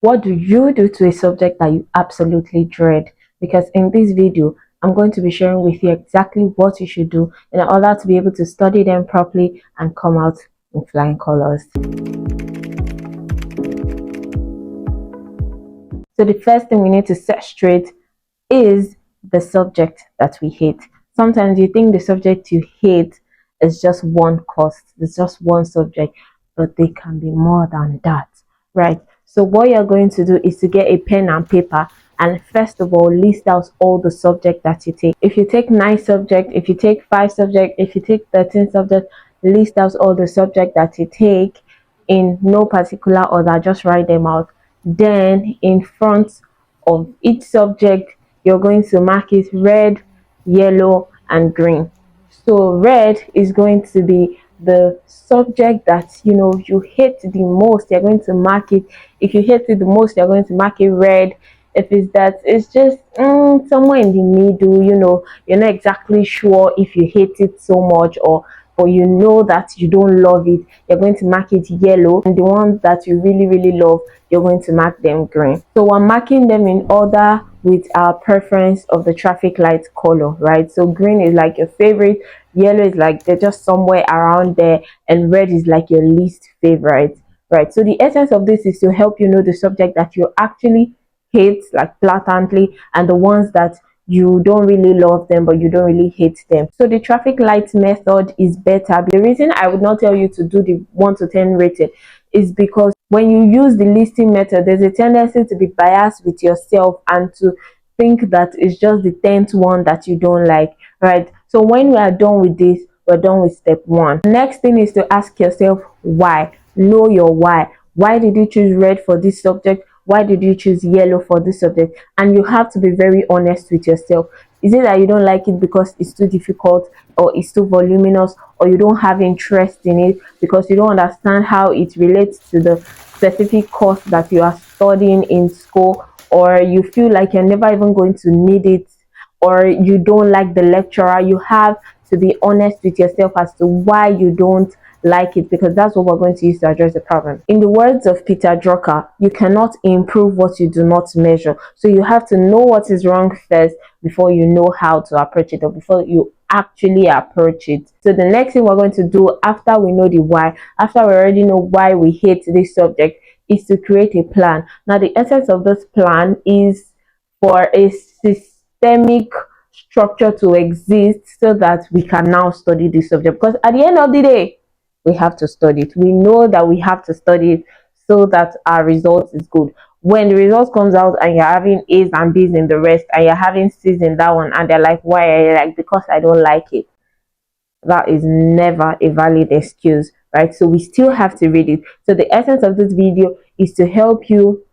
What do you do to a subject that you absolutely dread? Because in this video, I'm going to be sharing with you exactly what you should do in order to be able to study them properly and come out in flying colors. So the first thing we need to set straight is the subject that we hate. Sometimes you think the subject you hate is just one course, it's just one subject, but they can be more than that, right? So what you're going to do is to get a pen and paper and first of all list out all the subject that you take. If you take 9 subjects, if you take 5 subjects, if you take 13 subjects, list out all the subject that you take in no particular order, just write them out. Then in front of each subject you're going to mark it red, yellow and green. So red is going to be the subject that you hate the most. You're going to mark it. If you hate it the most, you're going to mark it red. If it's that it's just somewhere in the middle, you're not exactly sure if you hate it so much or but you know that you don't love it, you're going to mark it yellow. And the ones that you really love, you're going to mark them green. So we're marking them in order with our preference of the traffic light color, right? So green is like your favorite, yellow is like they're just somewhere around there, and red is like your least favorite, right? So the essence of this is to help you know the subject that you actually hate, like blatantly, and the ones that you don't really love them but you don't really hate them. So the traffic light method is better. The reason I would not tell you to do the 1 to 10 rating is because when you use the listing method, there's a tendency to be biased with yourself and to think that it's just the 10th one that you don't like, right? So when we are done with this, we're done with step 1. Next thing is to ask yourself why. Know your why. Why did you choose red for this subject? Why did you choose yellow for this subject? And you have to be very honest with yourself. Is it that you don't like it because it's too difficult or it's too voluminous, or you don't have interest in it because you don't understand how it relates to the specific course that you are studying in school, or you feel like you're never even going to need it, or you don't like the lecturer? You have to be honest with yourself as to why you don't like it, because that's what we're going to use to address the problem. In the words of Peter Drucker, you cannot improve what you do not measure. So you have to know what is wrong first before you know how to approach it, or before you actually approach it. So the next thing we're going to do after we know the why, after we already know why we hate this subject, is to create a plan. Now the essence of this plan is for a systemic structure to exist so that we can now study this subject, because at the end of the day we have to study it. We know that we have to study it so that our result is good. When the results comes out and you're having A's and B's in the rest, and you're having C's in that one, and they're like, why? Are you like, because I don't like it? That is never a valid excuse, right? So we still have to read it. So the essence of this video is to help you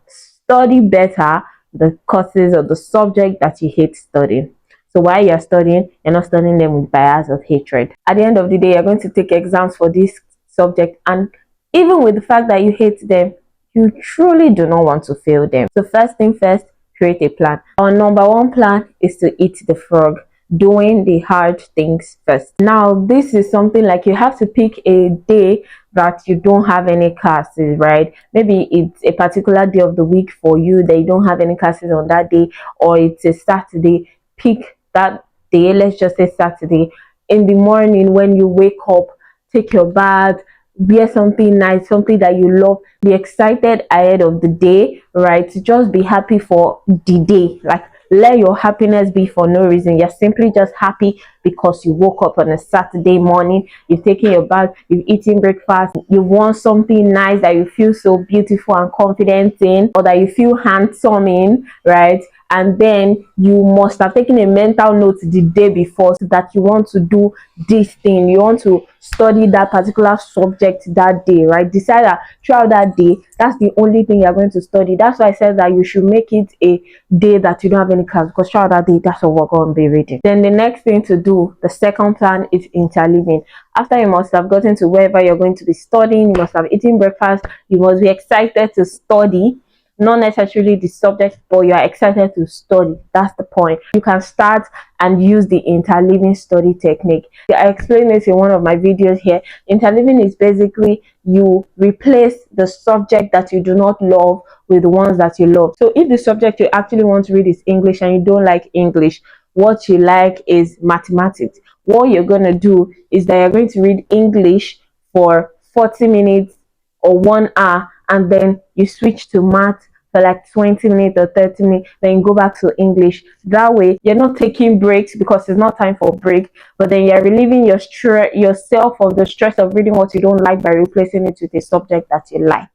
study better the courses or the subject that you hate studying. So while you're studying, you're not studying them with bias of hatred. At the end of the day, you're going to take exams for this subject, and even with the fact that you hate them, you truly do not want to fail them. So first thing first, create a plan. Our number 1 plan is to eat the frog, doing the hard things first. Now this is something like you have to pick a day that you don't have any classes, right? Maybe it's a particular day of the week for you that you don't have any classes on that day, or it's a Saturday. Pick that day. Let's just say Saturday. In the morning when you wake up, take your bath, wear something nice, something that you love, be excited ahead of the day, right? Just be happy for the day. Like, let your happiness be for no reason. You're simply just happy because you woke up on a Saturday morning, you've taken your bath, you've eaten breakfast, you want something nice that you feel so beautiful and confident in, or that you feel handsome in, right? And then you must have taken a mental note the day before so that you want to do this thing, you want to study that particular subject that day, right? Decide that throughout that day, that's the only thing you're going to study. That's why I said that you should make it a day that you don't have any class, because throughout that day, that's what we're going to be reading. Then the next thing to do, the second plan, is interleaving. After you must have gotten to wherever you're going to be studying, you must have eaten breakfast, you must be excited to study. Not necessarily the subject, but you are excited to study. That's the point. You can start and use the interleaving study technique. I explained this in one of my videos here. Interleaving is basically you replace the subject that you do not love with the ones that you love. So if the subject you actually want to read is English and you don't like English, what you like is mathematics, what you're going to do is that you're going to read English for 40 minutes or 1 hour, and then you switch to math for like 20 minutes or 30 minutes, then you go back to English. That way you're not taking breaks because it's not time for break, but then you're relieving yourself of the stress of reading what you don't like by replacing it with a subject that you like.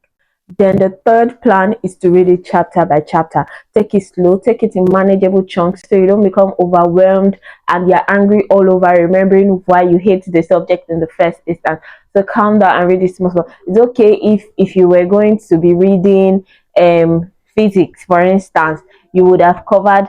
Then the third plan is to read it chapter by chapter. Take it slow, take it in manageable chunks so you don't become overwhelmed and you're angry all over remembering why you hate the subject in the first instance. So calm down and read it small. It's okay if you were going to be reading physics, for instance, you would have covered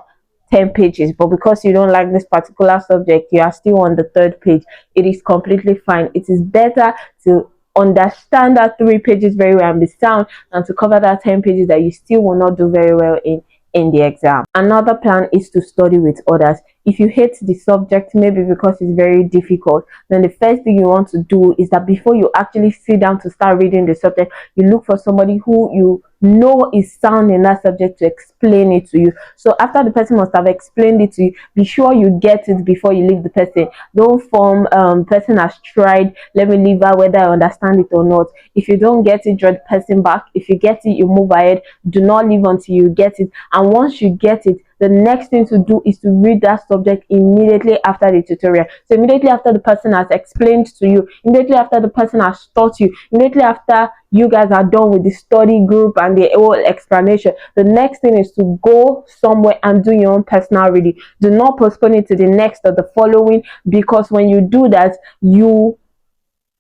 10 pages, but because you don't like this particular subject, you are still on the third page. It is completely fine. It is better to understand that 3 pages very well and be sound and to cover that 10 pages that you still will not do very well in the exam. Another plan is to study with others. If you hate the subject, maybe because it's very difficult, then the first thing you want to do is that before you actually sit down to start reading the subject, you look for somebody who you know is sound in that subject to explain it to you. So after the person must have explained it to you, be sure you get it before you leave the person. Don't form person has tried, let me leave her whether I understand it or not. If you don't get it, draw the person back. If you get it, you move ahead. Do not leave until you get it. And once you get it, the next thing to do is to read that subject immediately after the tutorial. So immediately after the person has explained to you, immediately after the person has taught you, immediately after you guys are done with the study group and the whole explanation, the next thing is to go somewhere and do your own personal reading. Do not postpone it to the next or the following, because when you do that, you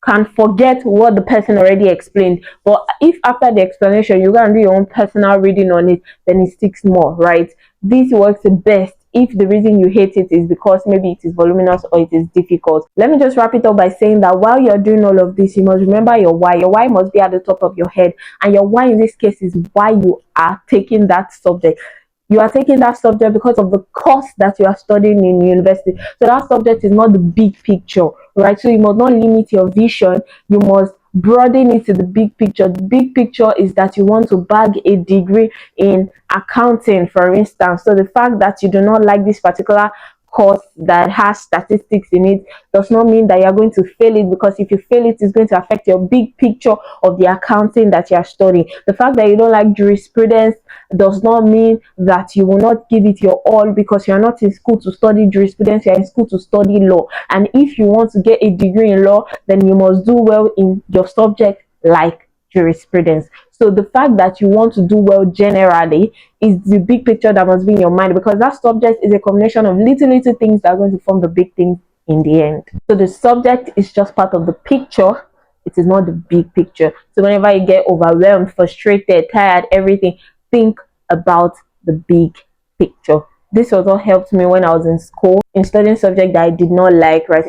can forget what the person already explained. But if after the explanation you go and do your own personal reading on it, then it sticks more, right? This works best if the reason you hate it is because maybe it is voluminous or it is difficult. Let me just wrap it up by saying that while you're doing all of this, you must remember your why. Your why must be at the top of your head, and your why in this case is why you are taking that subject. You are taking that subject because of the course that you are studying in university. So that subject is not the big picture, right? So you must not limit your vision. You must broaden it to the big picture. The big picture is that you want to bag a degree in accounting, for instance. So the fact that you do not like this particular course that has statistics in it does not mean that you're going to fail it, because if you fail it, it's going to affect your big picture of the accounting that you're studying. The fact that you don't like jurisprudence does not mean that you will not give it your all, because you're not in school to study jurisprudence, you're in school to study law. And if you want to get a degree in law, then you must do well in your subject like jurisprudence. So the fact that you want to do well generally is the big picture that must be in your mind, because that subject is a combination of little things that are going to form the big thing in the end. So the subject is just part of the picture. It is not the big picture. So whenever you get overwhelmed, frustrated, tired, everything, think about the big picture. This also helped me when I was in school in studying subject that I did not like, right?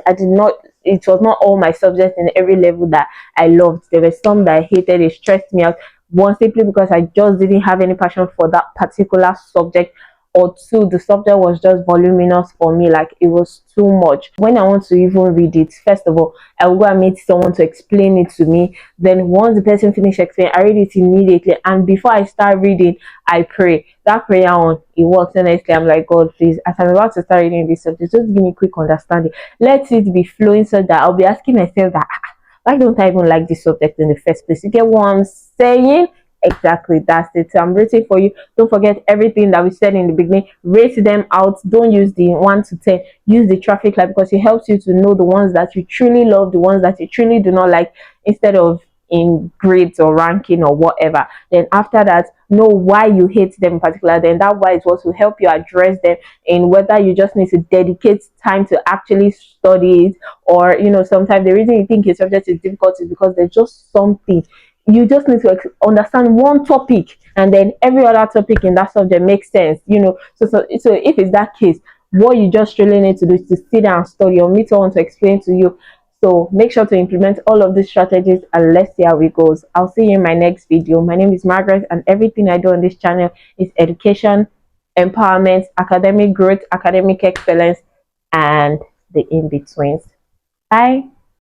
It was not all my subjects in every level that I loved. There were some that I hated, it stressed me out. One, simply because I just didn't have any passion for that particular subject, or two, the subject was just voluminous for me, like it was too much. When I want to even read it, first of all, I will go and meet someone to explain it to me. Then once the person finishes explaining, I read it immediately, and before I start reading, I pray. That prayer on, it works. Honestly, I'm like, God, please, as I'm about to start reading this subject, just give me quick understanding. Let it be flowing so that I'll be asking myself that, why don't I even like this subject in the first place? You get what I'm saying? Exactly, that's it. So I'm rooting for you. Don't forget everything that we said in the beginning. Rate them out. Don't use the 1 to 10. Use the traffic light, because it helps you to know the ones that you truly love, the ones that you truly do not like, instead of in grades or ranking or whatever. Then after that, know why you hate them in particular. Then that why is what will help you address them, in whether you just need to dedicate time to actually study it, or sometimes the reason you think a subject is difficult is because there's just something. You just need to understand one topic, and then every other topic in that subject makes sense. So if it's that case, what you just really need to do is to sit down and study, or meet someone to explain to you. So make sure to implement all of these strategies, and let's see how it goes. I'll see you in my next video. My name is Margaret, and everything I do on this channel is education, empowerment, academic growth, academic excellence, and the in-betweens. Bye.